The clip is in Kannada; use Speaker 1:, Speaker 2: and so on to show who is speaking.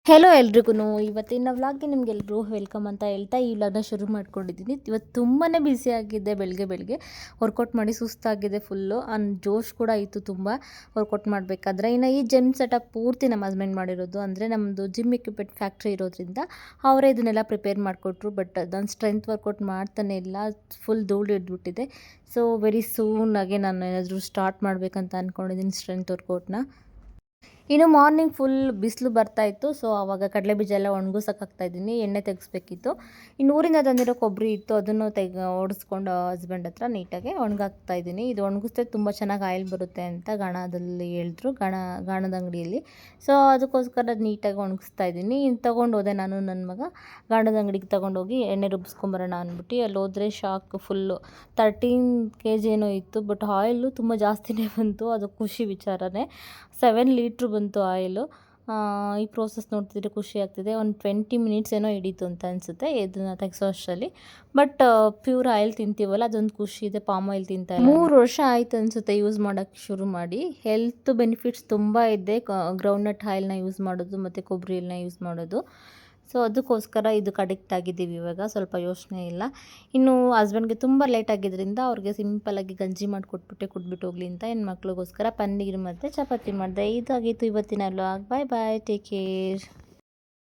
Speaker 1: ಹೆಲೋ ಎಲ್ರಿಗೂ ಇವತ್ತಿನ ವ್ಲಾಗ್ಗೆ ನಿಮಗೆಲ್ಲರೂ ವೆಲ್ಕಮ್ ಅಂತ ಹೇಳ್ತಾ ಈ ವ್ಲಾಗ್ನ ಶುರು ಮಾಡ್ಕೊಂಡಿದ್ದೀನಿ. ಇವತ್ತು ತುಂಬಾ ಬ್ಯುಸಿ ಆಗಿದ್ದೆ. ಬೆಳಗ್ಗೆ ವರ್ಕೌಟ್ ಮಾಡಿ ಸುಸ್ತಾಗಿದೆ ಫುಲ್ಲು. ಜೋಶ್ ಕೂಡ ಇತ್ತು ತುಂಬ ವರ್ಕೌಟ್ ಮಾಡಬೇಕಾದ್ರೆ. ಇನ್ನು ಈ ಜಿಮ್ ಸೆಟಪ್ ಪೂರ್ತಿ ನಮ್ಮ ಹಸ್ಬೆಂಡ್ ಮಾಡಿರೋದು. ಅಂದರೆ ನಮ್ಮದು ಜಿಮ್ ಎಕ್ವಿಪ್ಮೆಂಟ್ ಫ್ಯಾಕ್ಟ್ರಿ ಇರೋದ್ರಿಂದ ಅವರೇ ಇದನ್ನೆಲ್ಲ ಪ್ರಿಪೇರ್ ಮಾಡಿಕೊಟ್ರು. ಬಟ್ ನಾನು ಸ್ಟ್ರೆಂತ್ ವರ್ಕೌಟ್ ಮಾಡ್ತಾನೆ ಇಲ್ಲ, ಫುಲ್ ಧೂಳು ಹಿಡ್ಬಿಟ್ಟಿದೆ. ಸೊ ವೆರಿ ಸೂನಾಗೆ ನಾನು ಏನಾದರೂ ಸ್ಟಾರ್ಟ್ ಮಾಡಬೇಕಂತ ಅಂದ್ಕೊಂಡಿದ್ದೀನಿ ಸ್ಟ್ರೆಂತ್ ವರ್ಕೌಟ್ನ. ಇನ್ನು ಮಾರ್ನಿಂಗ್ ಫುಲ್ ಬಿಸಿಲು ಬರ್ತಾಯಿತ್ತು. ಸೊ ಆವಾಗ ಕಡಲೆ ಬೀಜ ಎಲ್ಲ ಒಣಗಿಸೋಕ್ಕಾಗ್ತಾಯಿದ್ದೀನಿ, ಎಣ್ಣೆ ತೆಗೆಸ್ಬೇಕಿತ್ತು. ಇನ್ನು ಊರಿಂದ ತಂದಿರೋ ಕೊಬ್ಬರಿ ಇತ್ತು, ಅದನ್ನು ಓಡಿಸ್ಕೊಂಡು ಹಸ್ಬೆಂಡ್ ಹತ್ರ ನೀಟಾಗಿ ಒಣಗಾಕ್ತಾಯಿದ್ದೀನಿ. ಇದು ಒಣಗಿస్తే ತುಂಬ ಚೆನ್ನಾಗಿ ಆಯಿಲ್ ಬರುತ್ತೆ ಅಂತ ಗಾಣದಲ್ಲಿ ಹೇಳಿದ್ರು, ಗಾಣದ ಅಂಗಡಿಯಲ್ಲಿ. ಸೊ ಅದಕ್ಕೋಸ್ಕರ ನೀಟಾಗಿ ಒಣಗಿಸ್ತಾ ಇದ್ದೀನಿ. ಇನ್ನು ತೊಗೊಂಡು ಹೋದೆ ನಾನು ನನ್ನ ಮಗ ಗಾಣದ ಅಂಗಡಿಗೆ ತೊಗೊಂಡೋಗಿ ಎಣ್ಣೆ ರುಬ್ಬಿಸ್ಕೊಂಬರೋಣ ಅಂದ್ಬಿಟ್ಟು. ಅಲ್ಲಿ ಹೋದರೆ ಶಾಕ್ ಫುಲ್ಲು 13 kg ಏನೋ ಇತ್ತು. ಬಟ್ ಆಯಿಲು ತುಂಬ ಜಾಸ್ತಿನೇ ಬಂತು, ಅದು ಖುಷಿ ವಿಚಾರನೇ. 7 ಲೀಟ್ರ್ ಬಂತು ಆಯಿಲು. ಈ ಪ್ರೋಸೆಸ್ ನೋಡ್ತಿದ್ರೆ ಖುಷಿ ಆಗ್ತಿದೆ. ಒಂದು 20 ಮಿನಿಟ್ಸ್ ಏನೋ ಹಿಡೀತು ಅಂತ ಅನಿಸುತ್ತೆ ಇದನ್ನು ತೆಗೆಸೋ ಅಷ್ಟರಲ್ಲಿ. ಬಟ್ ಪ್ಯೂರ್ ಆಯಿಲ್ ತಿಂತೀವಲ್ಲ, ಅದೊಂದು ಖುಷಿ ಇದೆ. ಪಾಮ್ ಆಯಿಲ್ ತಿಂತಾ ಇಲ್ಲ. 3 ವರ್ಷ ಆಯ್ತು ಅನಿಸುತ್ತೆ ಯೂಸ್ ಮಾಡೋಕ್ಕೆ ಶುರು ಮಾಡಿ. ಹೆಲ್ತ್ ಬೆನಿಫಿಟ್ಸ್ ತುಂಬ ಇದೆ. ಗ್ರೌಂಡ್ನಟ್ ಆಯಿಲ್ನ ಯೂಸ್ ಮಾಡೋದು ಮತ್ತು ಕೊಬ್ಬರಿ ಎಣ್ಣೆ ಯೂಸ್ ಮಾಡೋದು. ಸೊ ಅದಕ್ಕೋಸ್ಕರ ಇದಕ್ಕೆ ಅಡಿಕ್ಟ್ ಆಗಿದ್ದೀವಿ ಇವಾಗ. ಸ್ವಲ್ಪ ಯೋಚನೆ ಇಲ್ಲ. ಇನ್ನು ಹಸ್ಬೆಂಡ್ಗೆ ತುಂಬ ಲೇಟ್ ಆಗಿದ್ದರಿಂದ ಅವ್ರಿಗೆ ಸಿಂಪಲ್ಲಾಗಿ ಗಂಜಿ ಮಾಡಿಕೊಟ್ಬಿಟ್ಟೆ, ಕುಡ್ಬಿಟ್ಟು ಹೋಗ್ಲಿ ಅಂತ. ಹೆಣ್ಮಕ್ಳಿಗೋಸ್ಕರ ಪನ್ನೀರ್ ಮತ್ತು ಚಪಾತಿ ಮಾಡಿದೆ. ಇದಾಗಿತ್ತು ಇವತ್ತಿನ ವ್ಲಾಗ್. ಬಾಯ್ ಬಾಯ್, ಟೇಕ್ ಕೇರ್.